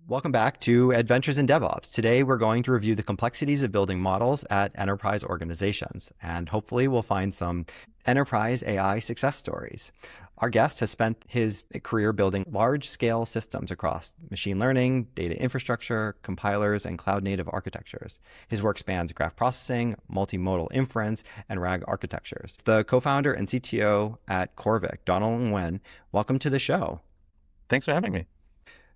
Welcome back to Adventures in DevOps. Today, we're going to review the complexities of building models at enterprise organizations, and hopefully we'll find some enterprise AI success stories. Our guest has spent his career building large-scale systems across machine learning, data infrastructure, compilers, and cloud-native architectures. His work spans graph processing, multimodal inference, and RAG architectures. The co-founder and CTO at Corvic, Donald Nguyen, welcome to the show. Thanks for having me.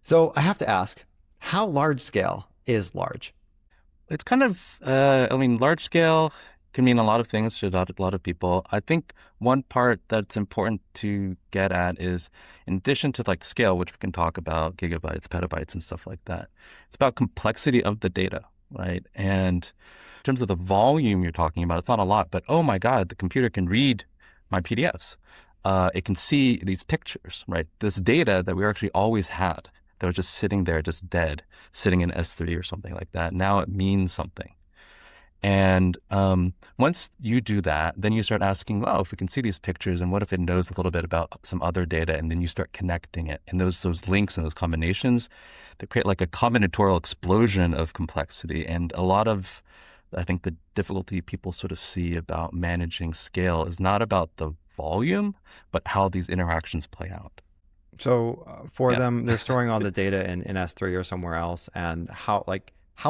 So I have to ask, how large scale is large? It's kind of, large scale can mean a lot of things to a lot of people. I think one part that's important to get at is, in addition to like scale, which we can talk about, gigabytes, petabytes, and stuff like that, it's about complexity of the data, right? And in terms of the volume you're talking about, it's not a lot, but oh my God, the computer can read my PDFs. It can see these pictures, right? This data that we actually always had, that was just sitting there, just dead, sitting in S3 or something like that. Now it means something. And once you do that, then you start asking, well, if we can see these pictures, and what if it knows a little bit about some other data? And then you start connecting it. And those links and those combinations, they create like a combinatorial explosion of complexity. And a lot of, I think, the difficulty people sort of see about managing scale is not about the volume, but how these interactions play out. So for them, they're storing all the data in S3 or somewhere else. And how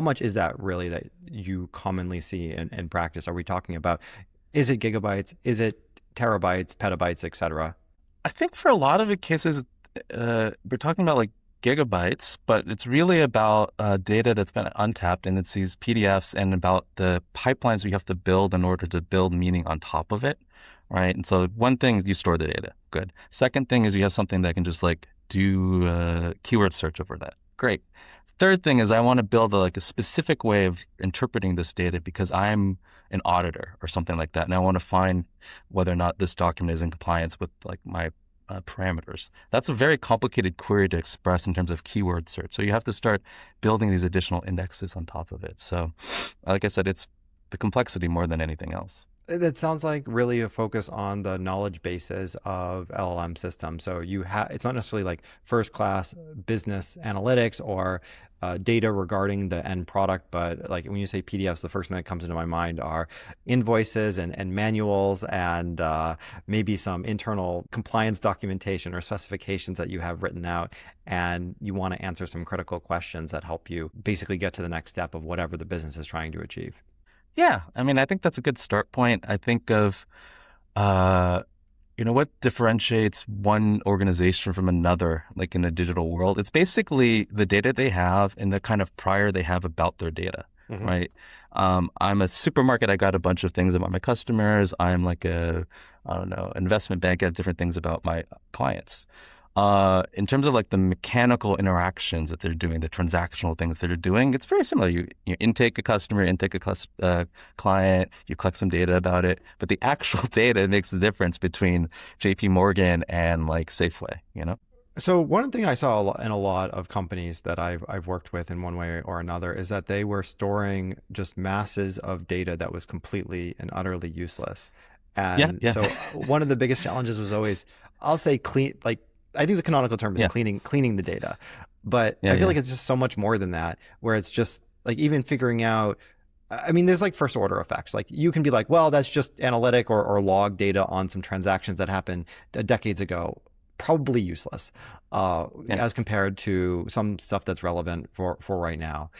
much is that really that you commonly see in practice? Are we talking about, is it gigabytes? Is it terabytes, petabytes, et cetera? I think for a lot of the cases, we're talking about like gigabytes, but it's really about data that's been untapped, and it's these PDFs and about the pipelines we have to build in order to build meaning on top of it. Right. And so one thing is you store the data. Good. Second thing is you have something that can just like do a keyword search over that. Great. Third thing is I want to build a specific way of interpreting this data because I'm an auditor or something like that. And I want to find whether or not this document is in compliance with like my parameters. That's a very complicated query to express in terms of keyword search. So you have to start building these additional indexes on top of it. So like I said, it's the complexity more than anything else. That sounds like really a focus on the knowledge bases of LLM systems. So it's not necessarily like first class business analytics or data regarding the end product, but like when you say PDFs, the first thing that comes into my mind are invoices and manuals and maybe some internal compliance documentation or specifications that you have written out, and you want to answer some critical questions that help you basically get to the next step of whatever the business is trying to achieve. Yeah, I mean, I think that's a good start point. I think of, what differentiates one organization from another, like in a digital world. It's basically the data they have and the kind of prior they have about their data, right? I'm a supermarket. I got a bunch of things about my customers. I'm like investment bank. I have different things about my clients. In terms of like the mechanical interactions that they're doing, the transactional things that they're doing, it's very similar. You intake a customer, intake a client, you collect some data about it, but the actual data makes the difference between JP Morgan and like Safeway, So one thing I saw in a lot of companies that I've worked with in one way or another is that they were storing just masses of data that was completely and utterly useless. And so one of the biggest challenges was always, I'll say clean, like, I think the canonical term is cleaning the data, but I feel like it's just so much more than that, where it's just like even figuring out, I mean, there's like first order effects. Like you can be like, well, that's just analytic or log data on some transactions that happened decades ago, probably useless as compared to some stuff that's relevant for right now.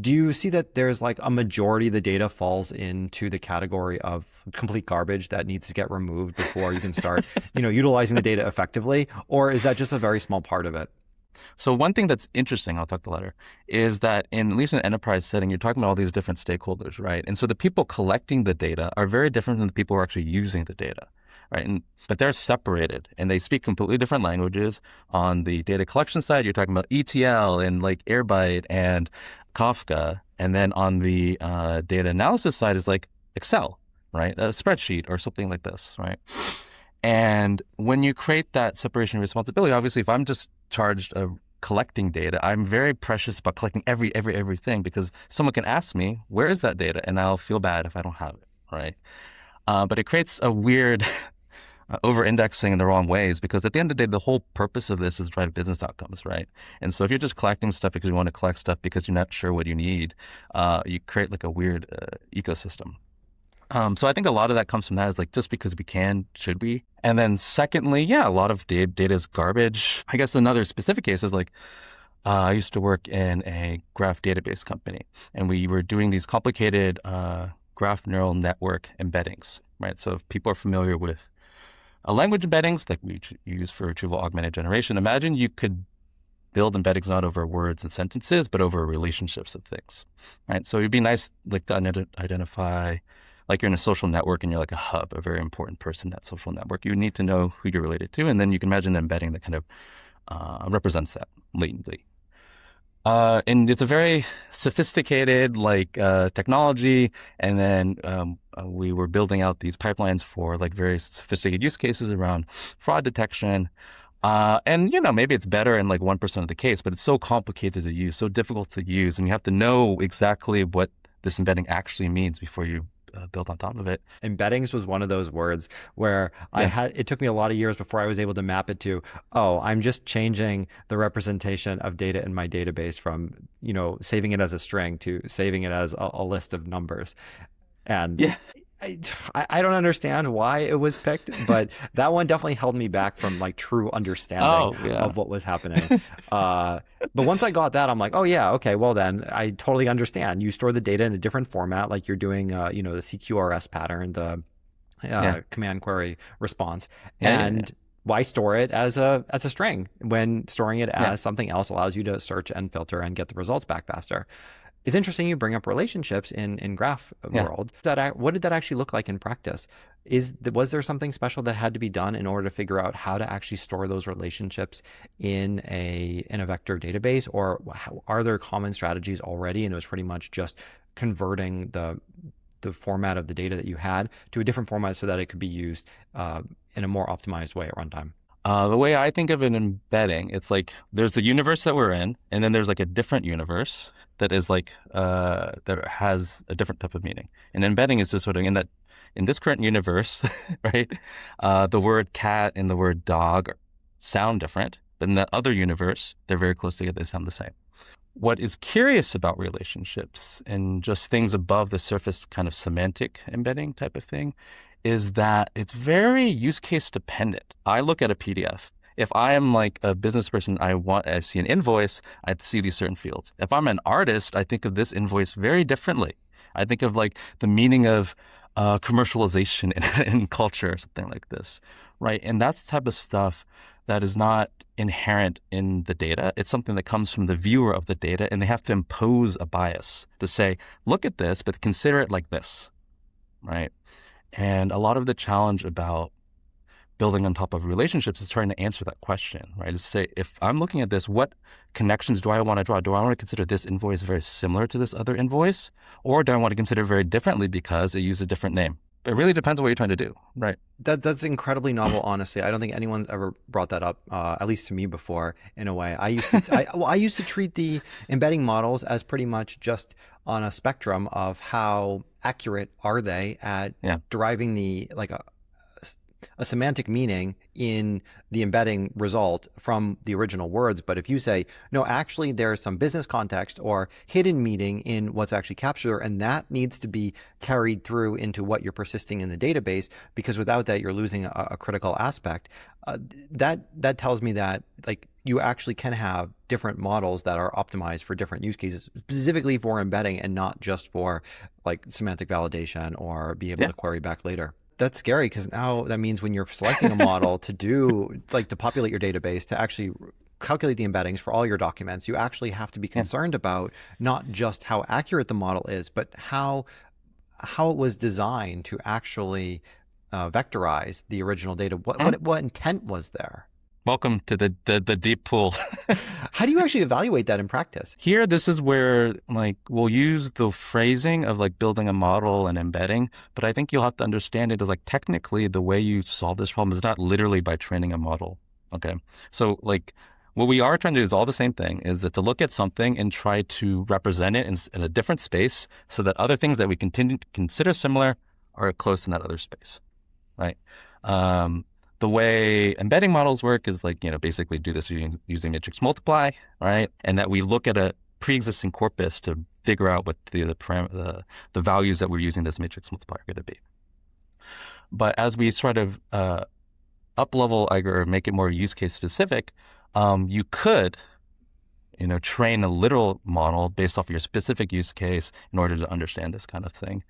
Do you see that there's like a majority of the data falls into the category of complete garbage that needs to get removed before you can start, utilizing the data effectively? Or is that just a very small part of it? So one thing that's interesting, I'll talk the latter, is that at least in an enterprise setting, you're talking about all these different stakeholders, right? And so the people collecting the data are very different than the people who are actually using the data, right? But they're separated and they speak completely different languages. On the data collection side, you're talking about ETL and like Airbyte and Kafka. And then on the data analysis side is like Excel, right? A spreadsheet or something like this, right? And when you create that separation of responsibility, obviously, if I'm just charged of collecting data, I'm very precious about collecting everything because someone can ask me, where is that data? And I'll feel bad if I don't have it, right? But it creates a weird over-indexing in the wrong ways, because at the end of the day, the whole purpose of this is to drive business outcomes, right? And so if you're just collecting stuff because you want to collect stuff because you're not sure what you need, you create like a weird ecosystem. So I think a lot of that comes from that is like, just because we can, should we? And then secondly, yeah, a lot of data is garbage. I guess another specific case is like, I used to work in a graph database company, and we were doing these complicated graph neural network embeddings, right? So if people are familiar with language embeddings like we use for retrieval augmented generation, imagine you could build embeddings not over words and sentences, but over relationships of things, right? So it'd be nice like to identify, like you're in a social network and you're like a hub, a very important person in that social network. You need to know who you're related to, and then you can imagine an embedding that kind of represents that latently. And it's a very sophisticated like technology. And then we were building out these pipelines for like very sophisticated use cases around fraud detection. And maybe it's better in like 1% of the case, but it's so complicated to use, so difficult to use, and you have to know exactly what this embedding actually means before you build on top of it. Embeddings was one of those words where Yeah. it took me a lot of years before I was able to map it to, oh, I'm just changing the representation of data in my database from, saving it as a string to saving it as a list of numbers. And Yeah. I don't understand why it was picked, but that one definitely held me back from like true understanding Oh, yeah. of what was happening. But once I got that, I'm like, oh yeah, okay, well then I totally understand. You store the data in a different format, like you're doing, the CQRS pattern, the Yeah. command query response, Yeah. Yeah. and why store it as a string when storing it Yeah. as something else allows you to search and filter and get the results back faster. It's interesting you bring up relationships in graph Yeah. world. What did that actually look like in practice? Was there something special that had to be done in order to figure out how to actually store those relationships in a vector database, or are there common strategies already? And it was pretty much just converting the format of the data that you had to a different format so that it could be used in a more optimized way at runtime. The way I think of an embedding, it's like there's the universe that we're in, and then there's like a different universe that is like that has a different type of meaning. And embedding is just sort of in this current universe, right? The word cat and the word dog sound different, but in that other universe, they're very close together. They sound the same. What is curious about relationships and just things above the surface, kind of semantic embedding type of thing, is that it's very use case dependent. I look at a PDF. If I am like a business person, I see an invoice, I see these certain fields. If I'm an artist, I think of this invoice very differently. I think of like the meaning of commercialization in culture or something like this, right? And that's the type of stuff that is not inherent in the data. It's something that comes from the viewer of the data, and they have to impose a bias to say, look at this, but consider it like this, right? And a lot of the challenge about building on top of relationships is trying to answer that question, right? Is to say, if I'm looking at this, what connections do I want to draw? Do I want to consider this invoice very similar to this other invoice? Or do I want to consider it very differently because it used a different name? It really depends on what you're trying to do, right? That's incredibly novel, honestly. I don't think anyone's ever brought that up, at least to me before. In a way, I used to treat the embedding models as pretty much just on a spectrum of how accurate are they at Yeah. deriving a semantic meaning in the embedding result from the original words. But if you say, no, actually there's some business context or hidden meaning in what's actually captured, and that needs to be carried through into what you're persisting in the database, because without that, you're losing a critical aspect. That tells me that like you actually can have different models that are optimized for different use cases, specifically for embedding and not just for like semantic validation or be able Yeah. to query back later. That's scary because now that means when you're selecting a model to populate your database, to actually calculate the embeddings for all your documents, you actually have to be Yeah. concerned about not just how accurate the model is, but how it was designed to actually vectorize the original data. What intent was there? Welcome to the deep pool. How do you actually evaluate that in practice? Here, this is where like we'll use the phrasing of like building a model and embedding, but I think you'll have to understand it as like technically the way you solve this problem is not literally by training a model. Okay. So like what we are trying to do is all the same thing, is that to look at something and try to represent it in a different space so that other things that we continue to consider similar are close in that other space. Right. The way embedding models work is like, basically do this using matrix multiply, right? And that we look at a pre-existing corpus to figure out what the values that we're using this matrix multiplier are going to be. But as we sort of up level or make it more use case specific, you could, train a literal model based off your specific use case in order to understand this kind of thing.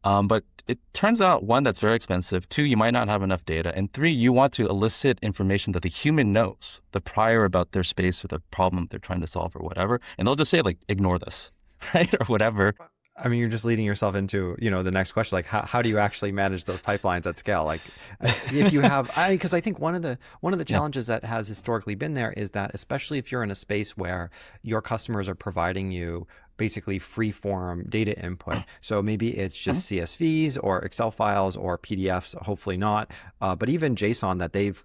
But it turns out, one, that's very expensive. Two, you might not have enough data. And three, you want to elicit information that the human knows, the prior about their space or the problem they're trying to solve or whatever. And they'll just say, like, ignore this, right? Or whatever. I mean, you're just leading yourself into, the next question, like how do you actually manage those pipelines at scale? Like if you have, because I think one of the challenges that has historically been there is that, especially if you're in a space where your customers are providing you basically free form data input. So maybe it's just CSVs or Excel files or PDFs, hopefully not, but even JSON that they've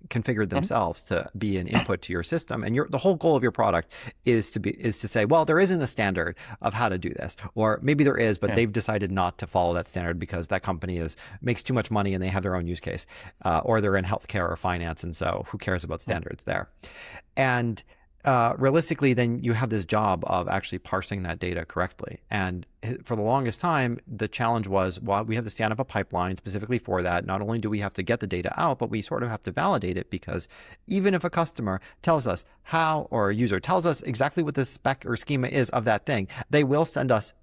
configured themselves to be an input to your system, and the whole goal of your product is to say, well, there isn't a standard of how to do this, or maybe there is, but they've decided not to follow that standard because that company makes too much money and they have their own use case, or they're in healthcare or finance, and so who cares about standards there? And realistically, then you have this job of actually parsing that data correctly. And for the longest time, the challenge was, well, we have to stand up a pipeline specifically for that. Not only do we have to get the data out, but we sort of have to validate it, because even if a customer tells us how, or a user tells us exactly what the spec or schema is of that thing, they will send us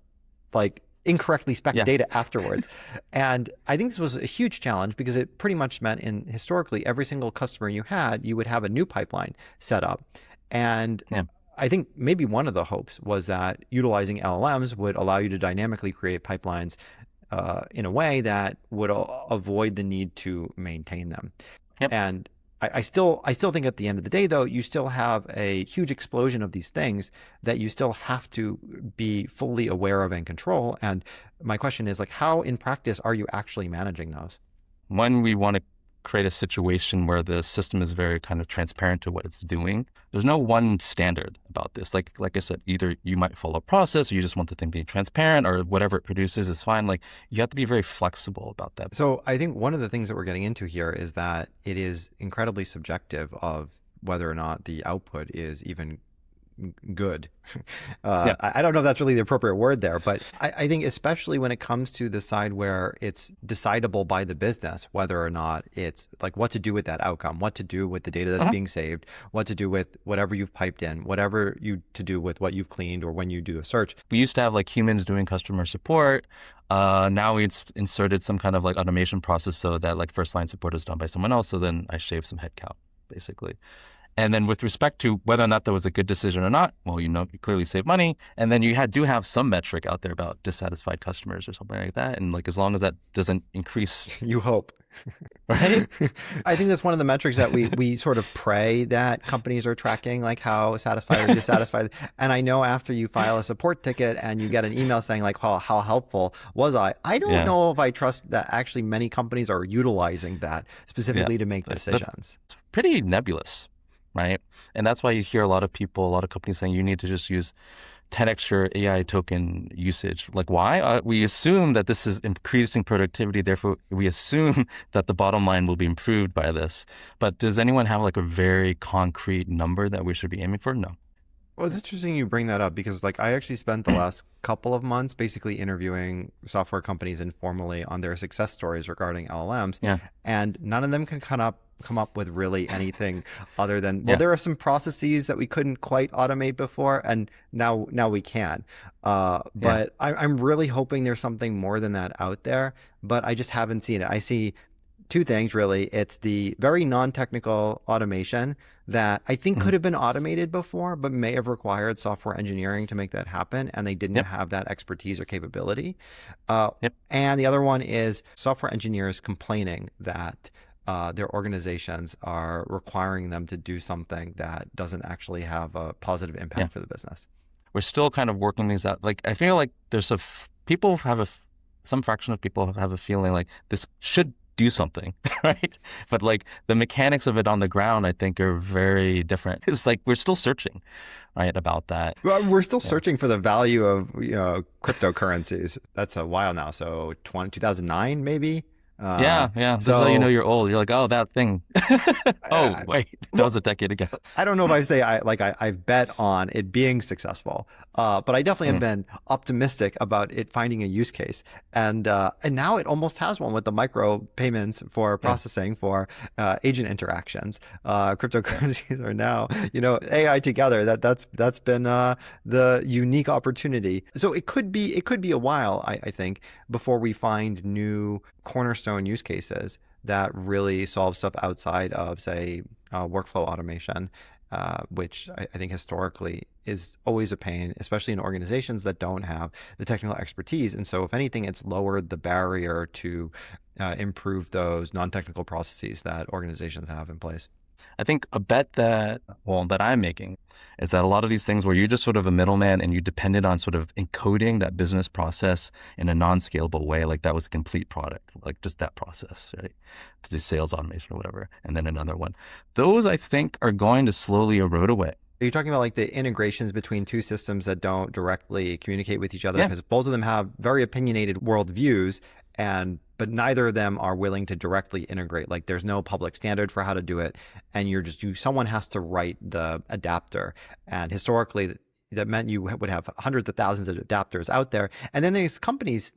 like incorrectly spec data afterwards. And I think this was a huge challenge, because it pretty much meant historically, every single customer you would have a new pipeline set up. And I think maybe one of the hopes was that utilizing LLMs would allow you to dynamically create pipelines in a way that would avoid the need to maintain them. And I still think at the end of the day, though, you still have a huge explosion of these things that you still have to be fully aware of and control. And my question is, like, how in practice are you actually managing those? When we want to create a situation where the system is very kind of transparent to what it's doing, there's no one standard about this. Like I said, either you might follow a process, or you just want the thing to be transparent, or whatever it produces is fine. Like, you have to be very flexible about that. So I think one of the things that we're getting into here is that it is incredibly subjective of whether or not the output is even good. I don't know if that's really the appropriate word there, but I think especially when it comes to the side where it's decidable by the business, whether or not it's like what to do with that outcome, what to do with the data that's being saved, what to do with whatever you've piped in, whatever to do with what you've cleaned, or when you do a search. We used to have like humans doing customer support. Now we inserted some kind of like automation process so that like first line support is done by someone else. So then I shave some headcount, basically. And then with respect to whether or not that was a good decision or not, well, you clearly save money. And then you do have some metric out there about dissatisfied customers or something like that. And like, as long as that doesn't increase. You hope. Right? I think that's one of the metrics that we sort of pray that companies are tracking, like how satisfied or dissatisfied. And I know after you file a support ticket and you get an email saying like, how helpful was I don't know if I trust that actually many companies are utilizing that specifically to make decisions. It's pretty nebulous. Right. And that's why you hear a lot of companies saying you need to just use 10x your AI token usage. Like, why? We assume that this is increasing productivity. Therefore, we assume that the bottom line will be improved by this. But does anyone have like a very concrete number that we should be aiming for? No. Well, it's interesting you bring that up, because like I actually spent the last couple of months basically interviewing software companies informally on their success stories regarding LLMs. And none of them can come up with really anything other than, well, there are some processes that we couldn't quite automate before, and now we can. But I'm really hoping there's something more than that out there, but I just haven't seen it. I see two things, really. It's the very non-technical automation that I think could have been automated before, but may have required software engineering to make that happen, and they didn't have that expertise or capability. And the other one is software engineers complaining that their organizations are requiring them to do something that doesn't actually have a positive impact for the business. We're still kind of working these out. Like, I feel like there's some fraction of people have a feeling like this should do something, right? But like the mechanics of it on the ground, I think, are very different. It's like we're still searching, right, about that. Well, we're still searching for the value of cryptocurrencies. That's a while now. So 2009 maybe. Yeah, yeah. This is how you know So you're old. You're like, oh, that thing. Oh, uh, wait, that was well, a decade ago. I don't know if I say I've bet on it being successful, but I definitely have Mm, been optimistic about it finding a use case, and now it almost has one with the micro payments for yeah, processing for agent interactions. yeah. Cryptocurrencies are now, AI together. That's been the unique opportunity. So it could be a while, I think, before we find new cornerstone use cases that really solve stuff outside of, say, workflow automation, which I think historically is always a pain, especially in organizations that don't have the technical expertise. And so, if anything, it's lowered the barrier to improve those non-technical processes that organizations have in place. I think a bet that I'm making is that a lot of these things where you're just sort of a middleman and you depended on sort of encoding that business process in a non-scalable way, like that was a complete product, like just that process, right? To do sales automation or whatever, and then another one. Those I think are going to slowly erode away. Are you talking about like the integrations between two systems that don't directly communicate with each other? Yeah. Because both of them have very opinionated worldviews, and but neither of them are willing to directly integrate. Like there's no public standard for how to do it, and someone has to write the adapter. And historically, that meant you would have hundreds of thousands of adapters out there. And then these companies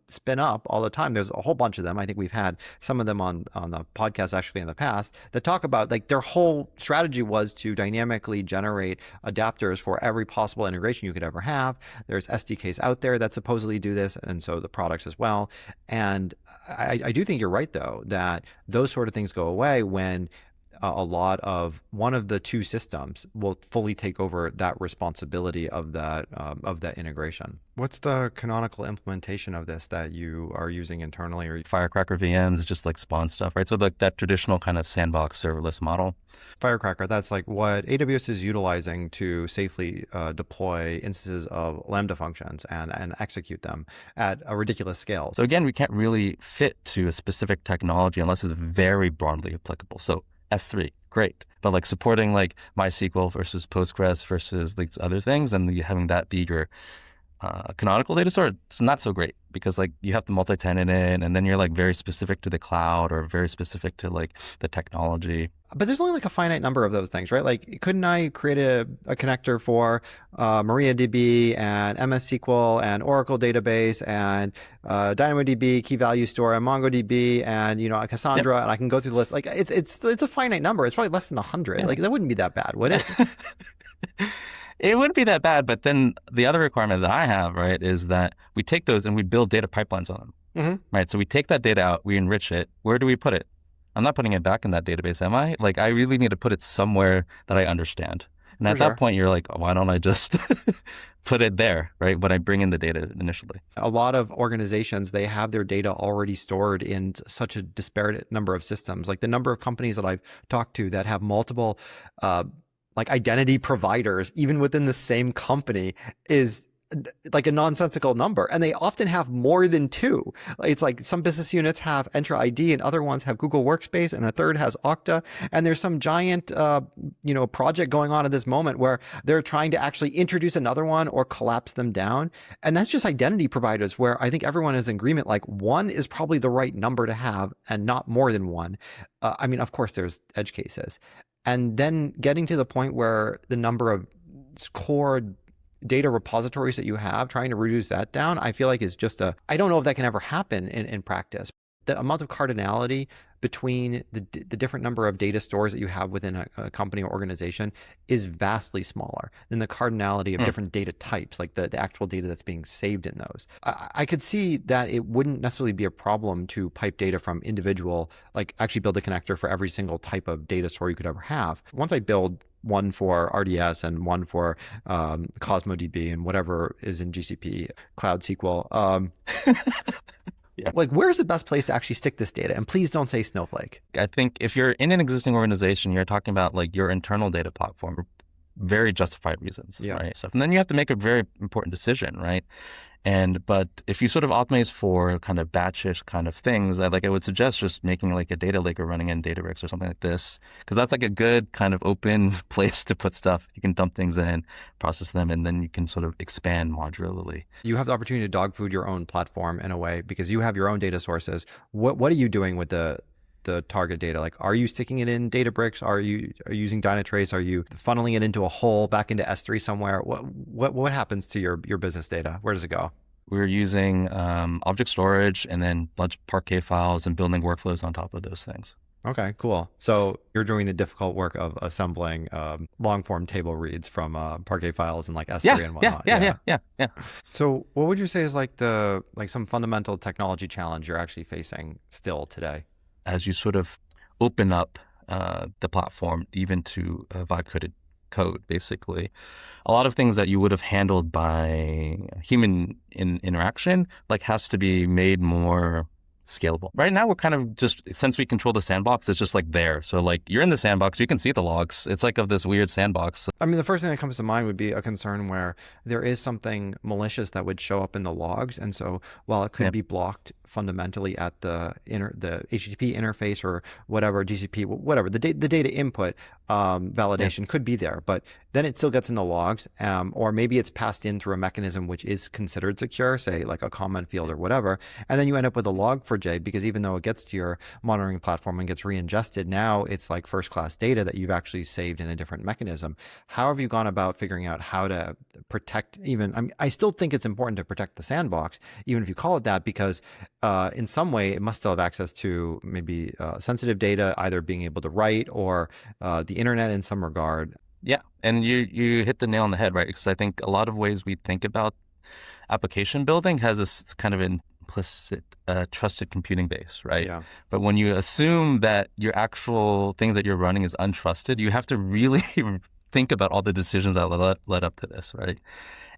spin up all the time. There's a whole bunch of them. I think we've had some of them on the podcast actually in the past that talk about like their whole strategy was to dynamically generate adapters for every possible integration you could ever have. There's SDKs out there that supposedly do this, and so the products as well. And I do think you're right, though, that those sort of things go away when a lot of one of the two systems will fully take over that responsibility of that integration. What's the canonical implementation of this that you are using internally? Or Firecracker VMs is just like spawn stuff, right? So like that traditional kind of sandbox serverless model. Firecracker, that's like what AWS is utilizing to safely deploy instances of Lambda functions and execute them at a ridiculous scale. So again, we can't really fit to a specific technology unless it's very broadly applicable. So S3, great. But like supporting like MySQL versus Postgres versus these other things and having that be your canonical data store, it's not so great because like you have to multi-tenant it and then you're like very specific to the cloud or very specific to like the technology. But there's only like a finite number of those things, right? Like, couldn't I create a connector for MariaDB and MS SQL and Oracle database and DynamoDB, key value store, and MongoDB and Yep. Cassandra, and I can go through the list. Like, it's a finite number. It's probably less than 100. Yeah. Like, that wouldn't be that bad, would it? It wouldn't be that bad, but then the other requirement that I have, right, is that we take those and we build data pipelines on them, Mm-hmm. right? So we take that data out, we enrich it. Where do we put it? I'm not putting it back in that database, am I? Like, I really need to put it somewhere that I understand. And For at that sure. point, you're like, oh, why don't I just put it there, right? When I bring in the data initially. A lot of organizations, they have their data already stored in such a disparate number of systems. Like the number of companies that I've talked to that have multiple like identity providers, even within the same company, is like a nonsensical number. And they often have more than two. It's like some business units have Entra ID and other ones have Google Workspace and a third has Okta. And there's some giant, project going on at this moment where they're trying to actually introduce another one or collapse them down. And that's just identity providers where I think everyone is in agreement, like one is probably the right number to have and not more than one. I mean, of course, there's edge cases. And then getting to the point where the number of core data repositories that you have, trying to reduce that down, I feel like is just I don't know if that can ever happen in practice. The amount of cardinality between the different number of data stores that you have within a company or organization is vastly smaller than the cardinality of different data types, like the actual data that's being saved in those. I could see that it wouldn't necessarily be a problem to pipe data from individual, like actually build a connector for every single type of data store you could ever have. Once I build one for RDS and one for CosmoDB and whatever is in GCP, Cloud SQL. Yeah. Like, where's the best place to actually stick this data? And please don't say Snowflake. I think if you're in an existing organization, you're talking about like your internal data platform. very justified reasons, Yeah. right? So, and then you have to make a very important decision, right? But if you sort of optimize for kind of batchish kind of things, I would suggest just making like a data lake or running in Databricks or something like this, because that's like a good kind of open place to put stuff. You can dump things in, process them, and then you can sort of expand modularly. You have the opportunity to dog food your own platform in a way because you have your own data sources. What are you doing with the target data? Like, are you sticking it in Databricks? Are you using Dynatrace? Are you funneling it into a hole back into S3 somewhere? What happens to your business data? Where does it go? We're using object storage and then bunch of Parquet files and building workflows on top of those things. Okay, cool. So you're doing the difficult work of assembling long form table reads from Parquet files and like S3 and whatnot. Yeah. So what would you say is like some fundamental technology challenge you're actually facing still today? As you sort of open up the platform even to vibe coded code, basically, a lot of things that you would have handled by human interaction has to be made more scalable. Right now, we're kind of just, since we control the sandbox, it's just like there. So like you're in the sandbox, you can see the logs. It's like of this weird sandbox. I mean, the first thing that comes to mind would be a concern where there is something malicious that would show up in the logs. And so while it could be blocked fundamentally at the HTTP interface or whatever, GCP, whatever, the data input validation could be there, but then it still gets in the logs, or maybe it's passed in through a mechanism which is considered secure, say like a comment field or whatever, and then you end up with a log4j because even though it gets to your monitoring platform and gets re-ingested, now it's like first-class data that you've actually saved in a different mechanism. How have you gone about figuring out how to protect I still think it's important to protect the sandbox, even if you call it that, because in some way it must still have access to maybe sensitive data, either being able to write or the internet in some regard. Yeah, and you hit the nail on the head, right? Because I think a lot of ways we think about application building has this kind of implicit trusted computing base, right? Yeah. But when you assume that your actual thing that you're running is untrusted, you have to really think about all the decisions that led up to this, right?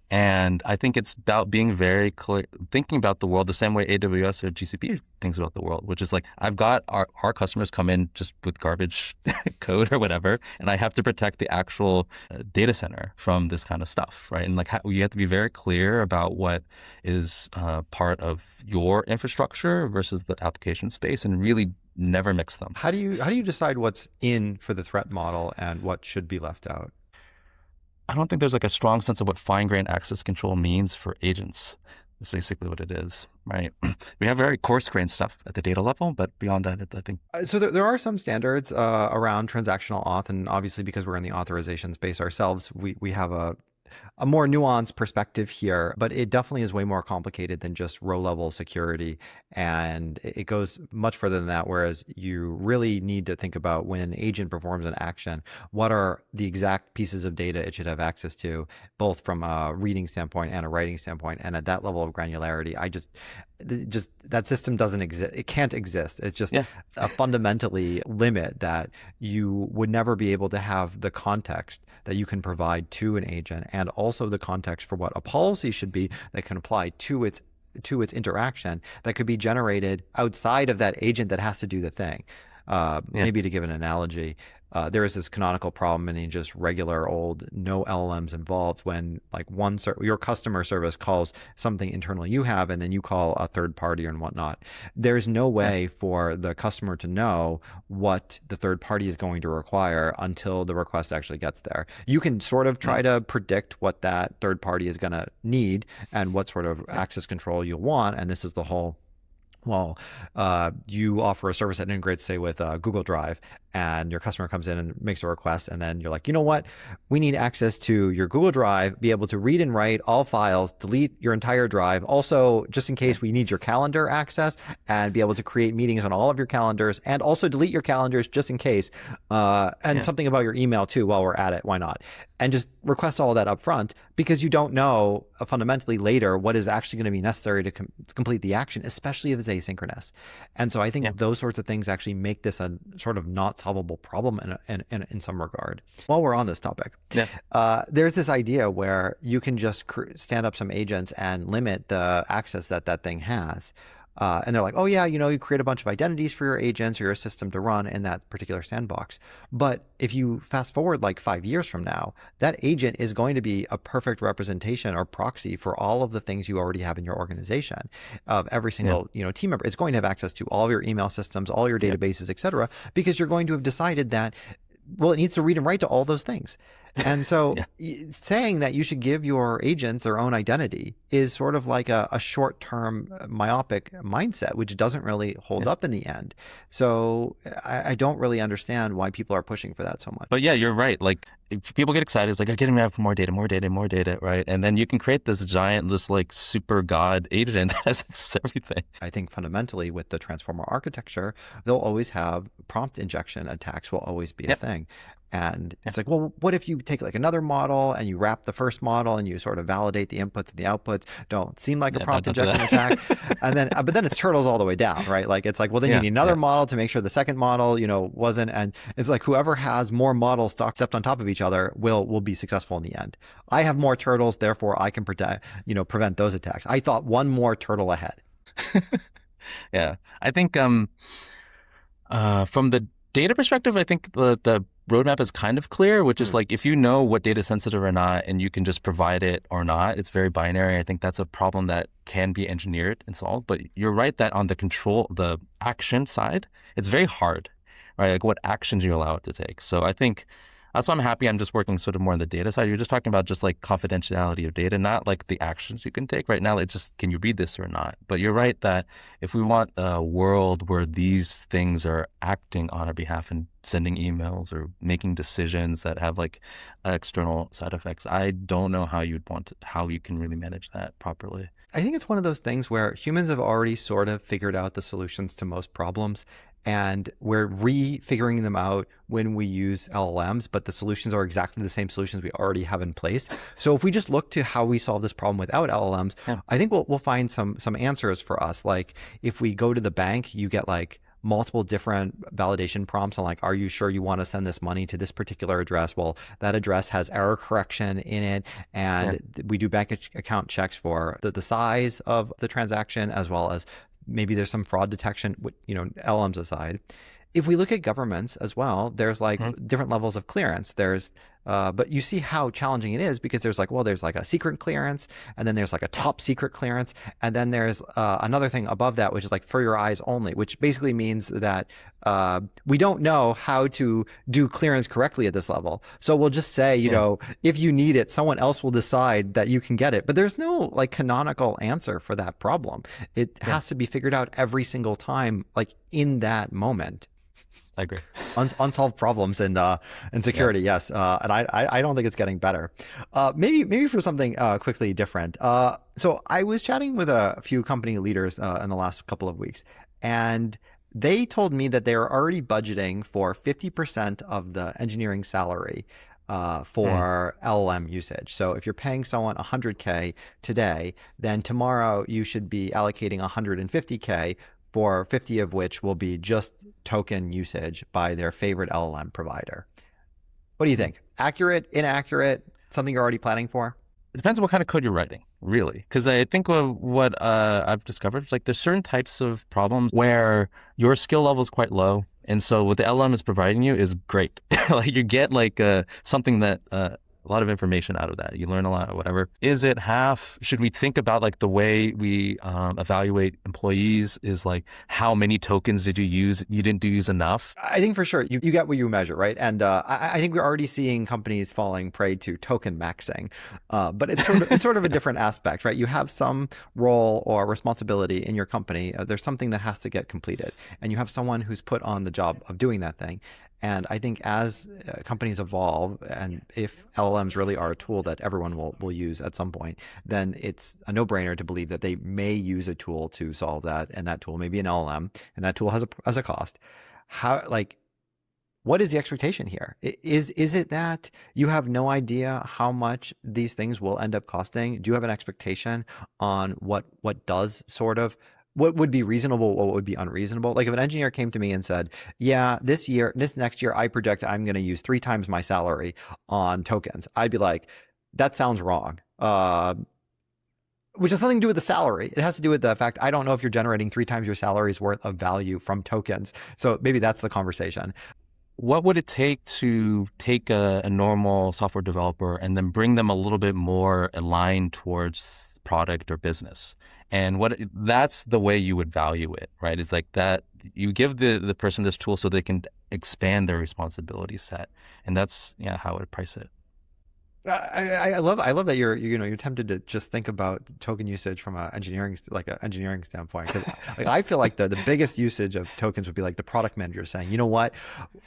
And I think it's about being very clear, thinking about the world the same way AWS or GCP thinks about the world, which is like, I've got our customers come in just with garbage code or whatever, and I have to protect the actual data center from this kind of stuff, right? And like, you have to be very clear about what is part of your infrastructure versus the application space, and really never mix them. How do you decide what's in for the threat model and what should be left out? I don't think there's like a strong sense of what fine-grained access control means for agents. That's basically what it is, right? We have very coarse-grained stuff at the data level, but beyond that, I think. So there are some standards around transactional auth, and obviously because we're in the authorization space ourselves, we have a more nuanced perspective here, but it definitely is way more complicated than just row-level security. And it goes much further than that, whereas you really need to think about when an agent performs an action, what are the exact pieces of data it should have access to, both from a reading standpoint and a writing standpoint. And at that level of granularity, just that system doesn't exist. It can't exist. It's just a fundamentally limit that you would never be able to have the context that you can provide to an agent, and also the context for what a policy should be that can apply to its interaction that could be generated outside of that agent that has to do the thing. Maybe to give an analogy, there is this canonical problem in just regular old no LLMs involved when like your customer service calls something internal you have, and then you call a third party and whatnot. There's no way for the customer to know what the third party is going to require until the request actually gets there. You can sort of try to predict what that third party is going to need and what sort of access control you'll want. And this is the whole, you offer a service that integrates, say, with Google Drive, and your customer comes in and makes a request, and then you're like, you know what? We need access to your Google Drive, be able to read and write all files, delete your entire drive. Also, just in case, we need your calendar access and be able to create meetings on all of your calendars, and also delete your calendars just in case. And something about your email too, while we're at it, why not? And just request all of that up front, because you don't know fundamentally later what is actually going to be necessary to complete the action, especially if it's asynchronous. And so I think those sorts of things actually make this a sort of not solvable problem in some regard. While we're on this topic, there's this idea where you can just stand up some agents and limit the access that thing has. And they're like, oh yeah, you create a bunch of identities for your agents or your system to run in that particular sandbox. But if you fast forward like 5 years from now, that agent is going to be a perfect representation or proxy for all of the things you already have in your organization of every Yeah. single, team member. It's going to have access to all of your email systems, all your Yeah. databases, et cetera, because you're going to have decided that, well, it needs to read and write to all those things. And so Yeah. saying that you should give your agents their own identity is sort of like a short-term myopic mindset, which doesn't really hold Yeah. up in the end. So I don't really understand why people are pushing for that so much. But yeah, you're right. Like if people get excited, it's like, I'm getting more data, more data, more data, right? And then you can create this giant, just like super god agent that has access to everything. I think fundamentally with the transformer architecture, they'll always have prompt injection attacks will always be a Yeah. thing. And Yeah. it's like, well, what if you take like another model and you wrap the first model and you sort of validate the inputs and the outputs don't seem like a Yeah. No, prompt don't do injection that. attack. And then, but then it's turtles all the way down, right? Like it's like, well, then you Yeah. need another Yeah. model to make sure the second model, wasn't. And it's like whoever has more models stacked on top of each other will be successful in the end. I have more turtles, therefore I can prevent those attacks. I thought one more turtle ahead. Yeah. I think from the data perspective, I think the roadmap is kind of clear, which is Hmm. like if you know what data is sensitive or not, and you can just provide it or not, it's very binary. I think that's a problem that can be engineered and solved. But you're right that on the action side, it's very hard, right? Like what actions you allow it to take. So I think that's why I'm happy I'm just working sort of more on the data side. You're just talking about just like confidentiality of data, not like the actions you can take. Right now, it's just, can you read this or not? But you're right that if we want a world where these things are acting on our behalf and sending emails or making decisions that have like external side effects, I don't know how how you can really manage that properly. I think it's one of those things where humans have already sort of figured out the solutions to most problems, and we're re-figuring them out when we use LLMs, but the solutions are exactly the same solutions we already have in place. So if we just look to how we solve this problem without LLMs, Yeah. I think we'll find some answers for us. Like if we go to the bank, you get like multiple different validation prompts on like, are you sure you want to send this money to this particular address? Well, that address has error correction in it. And we do bank account checks for the size of the transaction, as well as maybe there's some fraud detection, LMs aside. If we look at governments as well, there's like different levels of clearance. But you see how challenging it is because there's like a secret clearance, and then there's like a top secret clearance, and then there's another thing above that, which is like for your eyes only, which basically means that we don't know how to do clearance correctly at this level. So we'll just say, if you need it, someone else will decide that you can get it. But there's no like canonical answer for that problem. It has to be figured out every single time, like in that moment. I agree. Unsolved problems and security, yes. And I don't think it's getting better. Maybe for something quickly different. So I was chatting with a few company leaders in the last couple of weeks, and they told me that they are already budgeting for 50% of the engineering salary for LLM usage. So if you're paying someone 100K today, then tomorrow you should be allocating 150K, for 50 of which will be just token usage by their favorite LLM provider. What do you think? Accurate, inaccurate, something you're already planning for? It depends on what kind of code you're writing, really. Because I think what I've discovered is like there's certain types of problems where your skill level is quite low. And so what the LLM is providing you is great. Like you get like something that a lot of information out of that. You learn a lot, whatever. Is it half? Should we think about like the way we evaluate employees is like how many tokens did you use? You didn't use enough. I think for sure you get what you measure, right? And I think we're already seeing companies falling prey to token maxing, but it's sort of a different aspect, right? You have some role or responsibility in your company. There's something that has to get completed, and you have someone who's put on the job of doing that thing. And I think as companies evolve, and if LLMs really are a tool that everyone will use at some point, then it's a no-brainer to believe that they may use a tool to solve that, and that tool may be an LLM, and that tool has a cost. What is the expectation here? Is it that you have no idea how much these things will end up costing? Do you have an expectation on what would be reasonable, what would be unreasonable? Like if an engineer came to me and said, yeah, this next year, I project I'm going to use 3 times my salary on tokens, I'd be like, that sounds wrong. which has nothing to do with the salary. It has to do with the fact I don't know if you're generating 3 times your salary's worth of value from tokens. So maybe that's the conversation. What would it take to take a normal software developer and then bring them a little bit more aligned towards product or business? And that's the way you would value it, right? It's like that you give the person this tool so they can expand their responsibility set. And that's how I would price it. I love that you're tempted to just think about token usage from an engineering standpoint, because like I feel like the biggest usage of tokens would be like the product manager saying, you know what,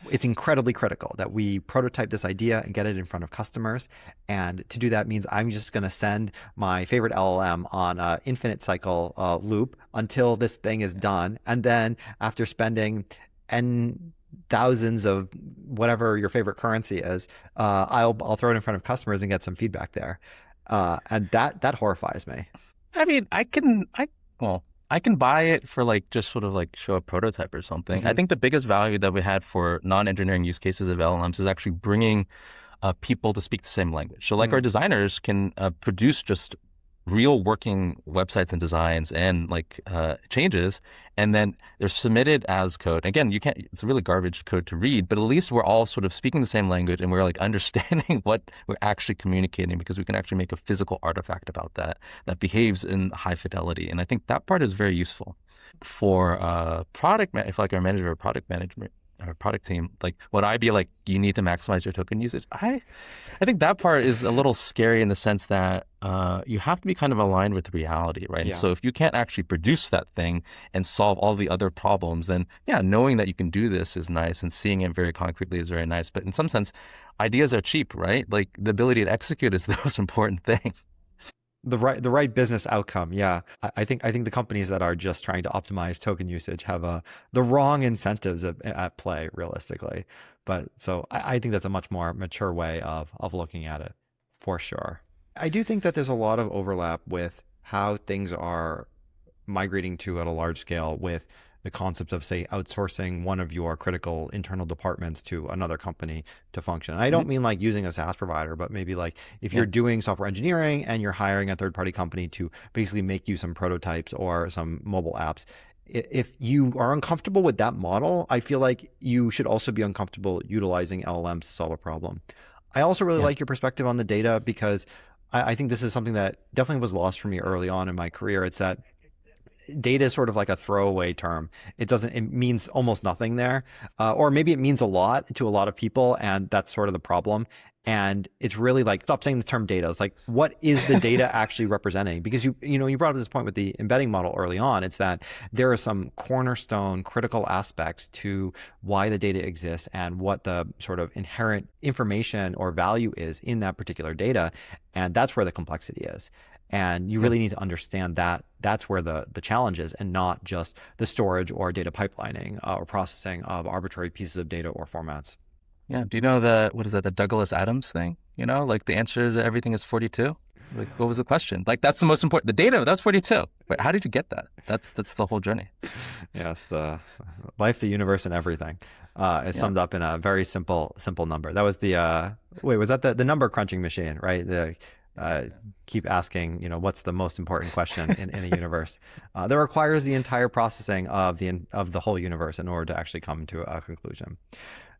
it's incredibly critical that we prototype this idea and get it in front of customers, and to do that means I'm just going to send my favorite LLM on an infinite cycle loop until this thing is done, and then after spending n thousands of whatever your favorite currency is, I'll throw it in front of customers and get some feedback there, and that horrifies me. I mean, I can buy it for like just sort of like show a prototype or something. I think the biggest value that we had for non-engineering use cases of LLMs is actually bringing people to speak the same language. So like our designers can produce just real working websites and designs and like changes, and then they're submitted as code. Again, it's a really garbage code to read, but at least we're all sort of speaking the same language and we're like understanding what we're actually communicating, because we can actually make a physical artifact about that behaves in high fidelity. And I think that part is very useful for if like our manager or product management or product team. Like, would I be like, you need to maximize your token usage? I think that part is a little scary in the sense that you have to be kind of aligned with reality, right? Yeah. And so if you can't actually produce that thing and solve all the other problems, then knowing that you can do this is nice, and seeing it very concretely is very nice. But in some sense, ideas are cheap, right? Like the ability to execute is the most important thing. The right business outcome. Yeah. I think the companies that are just trying to optimize token usage have the wrong incentives at play realistically. But so I think that's a much more mature way of looking at it, for sure. I do think that there's a lot of overlap with how things are migrating to at a large scale with the concept of, say, outsourcing one of your critical internal departments to another company to function. And I don't mean like using a SaaS provider, but maybe like if you're doing software engineering and you're hiring a third-party company to basically make you some prototypes or some mobile apps. If you are uncomfortable with that model, I feel like you should also be uncomfortable utilizing LLMs to solve a problem. I also really like your perspective on the data, because I think this is something that definitely was lost for me early on in my career. It's that data is sort of like a throwaway term. It means almost nothing there. Or maybe it means a lot to a lot of people, and that's sort of the problem. And it's really like, stop saying the term data. It's like, what is the data actually representing? Because you brought up this point with the embedding model early on. It's that there are some cornerstone critical aspects to why the data exists and what the sort of inherent information or value is in that particular data. And that's where the complexity is. And you really need to understand that that's where the challenge is, and not just the storage or data pipelining or processing of arbitrary pieces of data or formats. Yeah. Do you know the Douglas Adams thing? Like the answer to everything is 42. Like, what was the question? Like, that's the most important. The data, that's 42. Wait, how did you get that? That's the whole journey. Yes, the life, the universe, and everything. Is summed up in a very simple number. That was was that the number crunching machine, right? Keep asking, what's the most important question in the universe that requires the entire processing of the whole universe in order to actually come to a conclusion.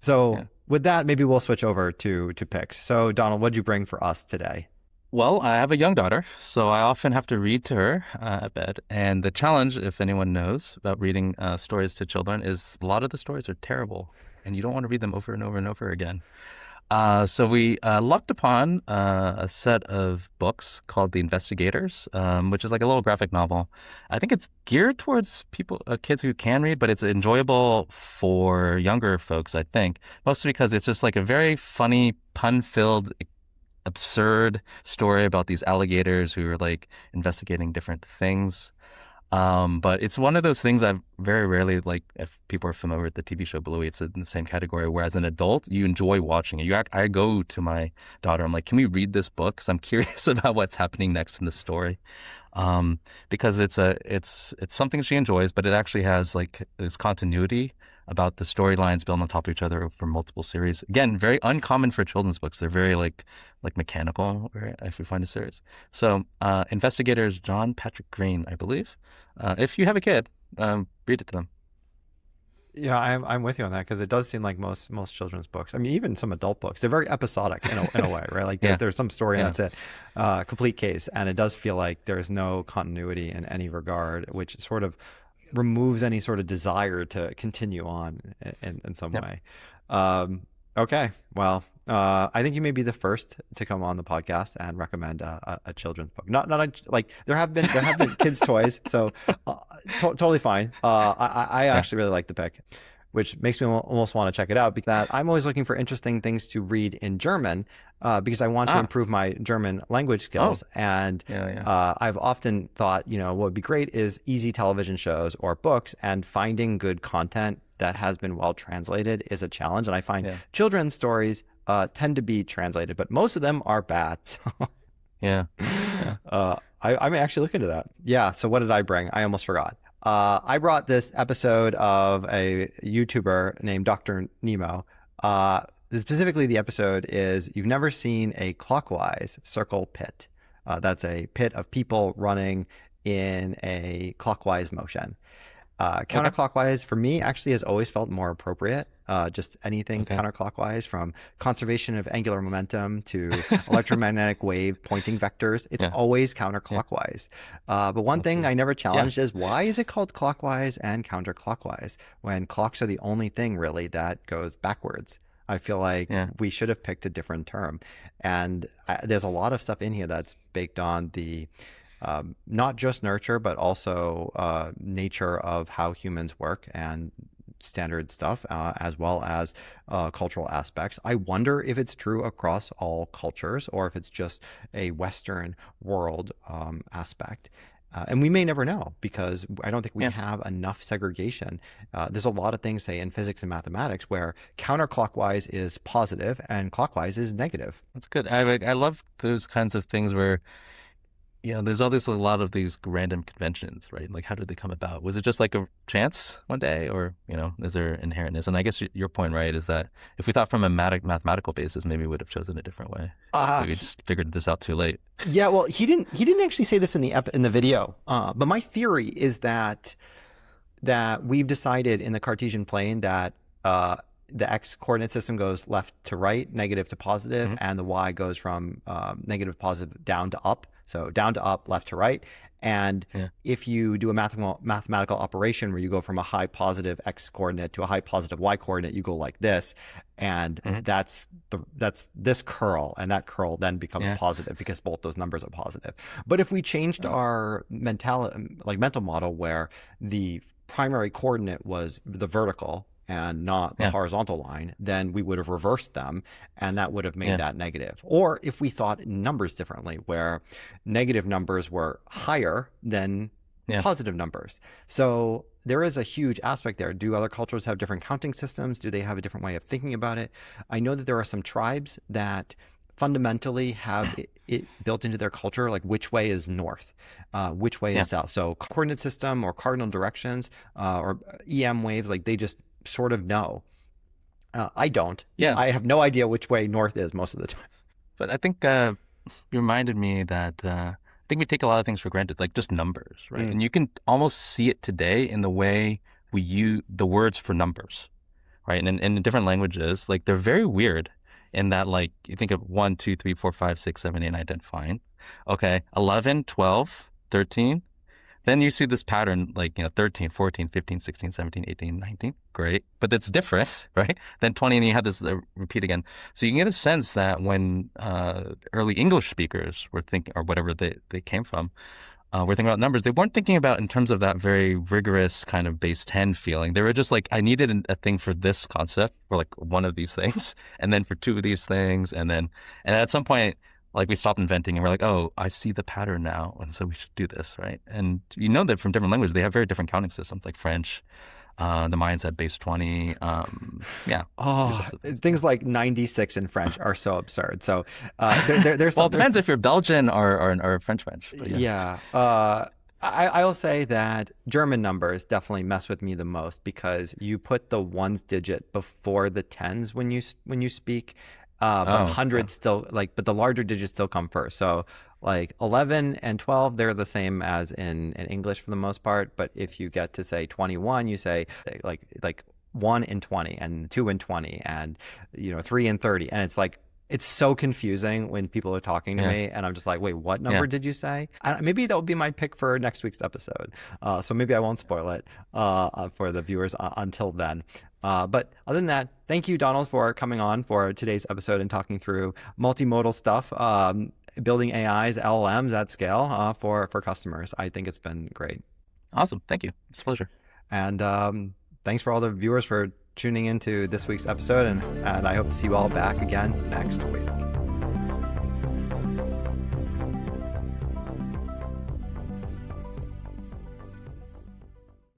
So with that, maybe we'll switch over to picks. So Donald, what'd you bring for us today? Well, I have a young daughter, so I often have to read to her at bed. And the challenge, if anyone knows about reading stories to children, is a lot of the stories are terrible, and you don't want to read them over and over and over again. So we lucked upon a set of books called The Investigators, which is like a little graphic novel. I think it's geared towards kids who can read, but it's enjoyable for younger folks, I think, mostly because it's just like a very funny, pun-filled, absurd story about these alligators who are like investigating different things. But it's one of those things I very rarely, like, if people are familiar with the TV show Bluey, it's in the same category, where as an adult, you enjoy watching it. I go to my daughter, I'm like, can we read this book? Because I'm curious about what's happening next in the story. Because it's something she enjoys, but it actually has like this continuity about the storylines built on top of each other over multiple series. Again, very uncommon for children's books. They're very like mechanical, right, if we find a series. So investigators John Patrick Green, I believe. If you have a kid, read it to them. Yeah, I'm with you on that because it does seem like most children's books. I mean, even some adult books, they're very episodic in a way, right? Like Yeah, there's some story and yeah, that's it, complete case, and it does feel like there is no continuity in any regard, which sort of removes any sort of desire to continue on in some yeah. way. Um, okay, well, I think you may be the first to come on the podcast and recommend a children's book. Not like there have been kids' toys, so totally fine. I Yeah. actually really like the pick, which makes me almost want to check it out because I'm always looking for interesting things to read in German because I want to Ah. improve my German language Oh. skills. And Yeah. Yeah. I've often thought, what would be great is easy television shows or books, and finding good content that has been well translated is a challenge. And I find Yeah. children's stories tend to be translated, but most of them are bad. Yeah. Yeah. I may actually look into that. Yeah. So what did I bring? I almost forgot. I brought this episode of a YouTuber named Dr. Nemo. Specifically, the episode is You've Never Seen a Clockwise Circle Pit. That's a pit of people running in a clockwise motion. Okay. Counterclockwise for me actually has always felt more appropriate. Just anything Okay. counterclockwise, from conservation of angular momentum to electromagnetic wave pointing vectors. It's Yeah. always Yeah. counterclockwise. But one thing Absolutely. I never Yeah. challenged is, why is it called clockwise and counterclockwise when clocks are the only thing really that goes backwards? I feel like Yeah. we should have picked a different term. And there's a lot of stuff in here that's baked on the not just nurture, but also nature of how humans work and standard stuff, as well as cultural aspects. I wonder if it's true across all cultures or if it's just a Western world aspect. And we may never know because I don't think we Yeah. have enough segregation. There's a lot of things, say, in physics and mathematics where counterclockwise is positive and clockwise is negative. That's good. I love those kinds of things where there's obviously a lot of these random conventions, right? Like, how did they come about? Was it just like a chance one day, or is there inherentness? And I guess your point, right, is that if we thought from a mathematical basis, maybe we would have chosen a different way. Uh, Maybe we just figured this out too late. Yeah, well, he didn't actually say this in the video, but my theory is that we've decided in the Cartesian plane that the x coordinate system goes left to right, negative to positive, Hmm. and the y goes from negative to positive down to up. So down to up, left to right. And Yeah. if you do a mathematical operation where you go from a high positive x coordinate to a high positive y coordinate, you go like this, and Hmm. that's this curl, and that curl then becomes Yeah. positive because both those numbers are positive. But if we changed our mental model where the primary coordinate was the vertical and not the Yeah. horizontal line, then we would have reversed them, and that would have made Yeah. that negative. Or if we thought in numbers differently, where negative numbers were higher than Yeah. positive numbers. So there is a huge aspect there. Do other cultures have different counting systems? Do they have a different way of thinking about it? I know that there are some tribes that fundamentally have it built into their culture, like which way is north, which way Yeah. is south. So coordinate system or cardinal directions or EM waves, like they just sort of know. I don't. Yeah. I have no idea which way north is most of the time. But I think you reminded me that I think we take a lot of things for granted, like just numbers, right? Mm. And you can almost see it today in the way we use the words for numbers, right? And in different languages, like they're very weird in that, like, you think of 1, 2, 3, 4, 5, 6, 7, 8, 9, 10, fine. Okay, 11, 12, 13. Then you see this pattern, like, 13, 14, 15, 16, 17, 18, 19. Great. But it's different, right? Then 20, and you have this repeat again. So you can get a sense that when early English speakers were thinking, or whatever they came from, were thinking about numbers, they weren't thinking about in terms of that very rigorous kind of base 10 feeling. They were just like, I needed a thing for this concept, or like one of these things, and then for two of these things. And at some point, like, we stopped inventing and we're like, oh, I see the pattern now, and so we should do this, right? And that from different languages, they have very different counting systems, like French. The Mayans had base 20. Yeah. Oh, things like 96 in French are so absurd. So there's Well, it depends if you're Belgian or French. But yeah. I'll say that German numbers definitely mess with me the most because you put the ones digit before the tens when you speak, but Oh, yeah. hundreds still like, but the larger digits still come first. So like 11 and 12, they're the same as in English for the most part. But if you get to say 21, you say like 1 in 20 and 2 in 20 and 3 in 30, and it's like it's so confusing when people are talking to Yeah. me and I'm just like, wait, what Yeah. number did you say? Maybe that will be my pick for next week's episode. So maybe I won't spoil it for the viewers until then. But other than that, thank you, Donald, for coming on for today's episode and talking through multimodal stuff, building AIs, LLMs at scale for customers. I think it's been great. Awesome. Thank you. It's a pleasure. And thanks for all the viewers for tuning into this week's episode. And I hope to see you all back again next week.